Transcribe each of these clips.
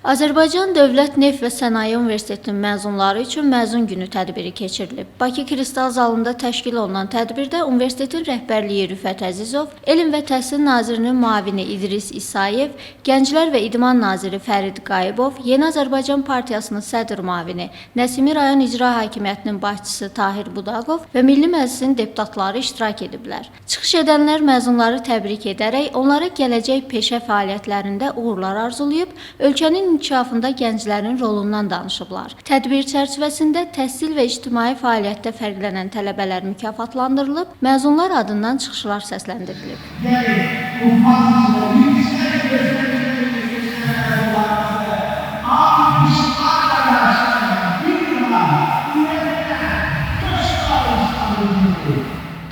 Azərbaycan Dövlət Neft və Sənaye Universitetinin məzunları üçün məzun günü tədbiri keçirilib. Bakı Kristal zalında təşkil olunan tədbirdə universitetin rəhbərliyi Rüfət Əzizov, Elm və Təhsil Nazirinin müavini İdris İsayev, Gənclər və İdman Naziri Fərid Qayıbov, Yeni Azərbaycan Partiyasının sədr müavini, Nəsimi rayon İcra Hakimiyyətinin başçısı Tahir Budaqov və Milli Məclisin deputatları iştirak ediblər. Çıxış edənlər məzunları təbrik edərək onlara gələcək peşə fəaliyyətlərində uğurlar arzulayıb, ölkənin inkişafında gənclərin rolundan danışıblar. Tədbir çərçivəsində təhsil və ictimai fəaliyyətdə fərqlənən tələbələr mükafatlandırılıb, məzunlar adından çıxışlar səsləndirilib.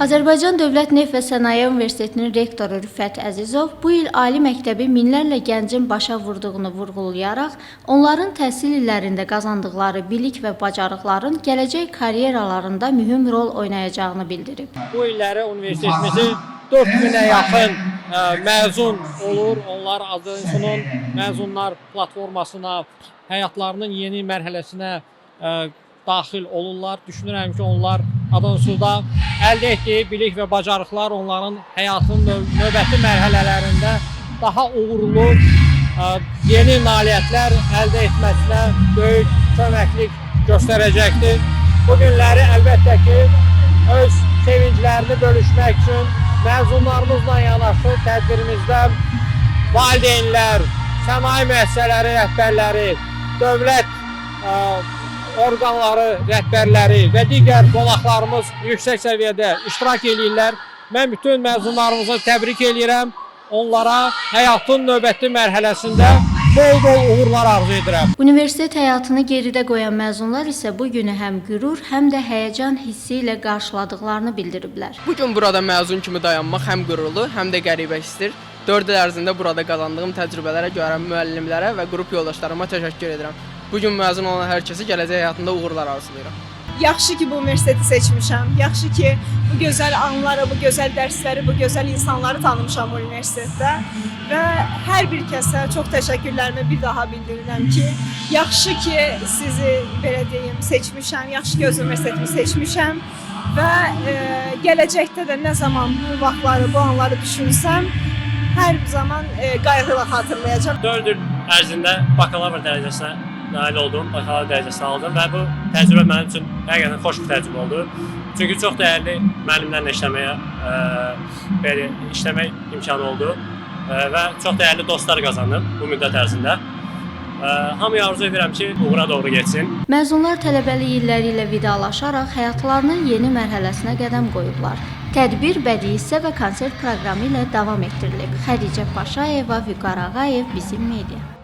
Azərbaycan Dövlət Neft və Sənaye Universitetinin rektoru Rüfət Əzizov bu il ali məktəbi minlərlə gəncin başa vurduğunu vurğulayaraq, onların təhsil illərində qazandıqları bilik və bacarıqların gələcək karyeralarında mühüm rol oynayacağını bildirib. Bu illəri universitetimizin 4000-ə yaxın məzun olur. Onlar Azərbaycanın məzunlar platformasına, həyatlarının yeni mərhələsinə daxil olurlar. Düşünürəm ki, onlar Adansuda əldə etdiyi bilik və bacarıqlar onların həyatının növbəti mərhələlərində daha uğurlu yeni nailiyyətlər əldə etməsinə böyük köməklik göstərəcəkdir. Bu günləri əlbəttə ki, öz sevinclərini bölüşmək üçün məzunlarımızla yanaşı tədbirimizdə valideynlər, sənaye müəssisələri rəhbərləri, dövlət orqanları, rəhbərləri və digər qonaqlarımız yüksək səviyyədə iştirak edirlər. Mən bütün məzunlarımızı təbrik edirəm. Onlara həyatın növbəti mərhələsində bol-bol uğurlar arzu edirəm. Universitet həyatını geridə qoyan məzunlar isə bu günü həm qürur, həm də həyəcan hissi ilə qarşıladıqlarını bildiriblər. Bu gün burada məzun kimi dayanmaq həm qürurlu, həm də qəribə hissdir. 4 il ərzində burada qazandığım təcrübələrə görə müəllimlərə və qrup yoldaşlarıma təşəkkür edirəm. Bu gün məzun olan hər kəsi gələcək həyatında uğurlar arzulayıram. Yaxşı ki, bu universiteti seçmişəm. Yaxşı ki, bu gözəl anları, bu gözəl dərsləri, bu gözəl insanları tanımışam bu universitetdə. Və hər bir kəsə çox təşəkkürlərimi bir daha bildirirəm ki, yaxşı ki, sizi belə deyim, seçmişəm. Yaxşı ki, öz universitetimi seçmişəm. Və gələcəkdə də nə zaman bu vaxtları, bu anları düşünsəm, hər zaman qayğıyla xatırlayacağam. 4 il ərzində bakalavr dərəcəsinə nail oldum, bakalavr dərəcəsi aldım və bu təcrübə mənim üçün həqiqətən xoş bir təcrübə oldu. Çünki çox dəyərli müəllimlərlə işləmək imkanı oldu və çox dəyərli dostlar qazandım bu müddət ərzində. Hamıya arzu edirəm ki, uğura doğru geçsin. Məzunlar tələbəlik illəri ilə vidalaşaraq həyatlarının yeni mərhələsinə qədəm qoyublar. Tədbir bədii hissə və konsert proqramı ilə davam etdirilib. Xədicə Paşayeva, Vüqar Ağayev, Bizim Media.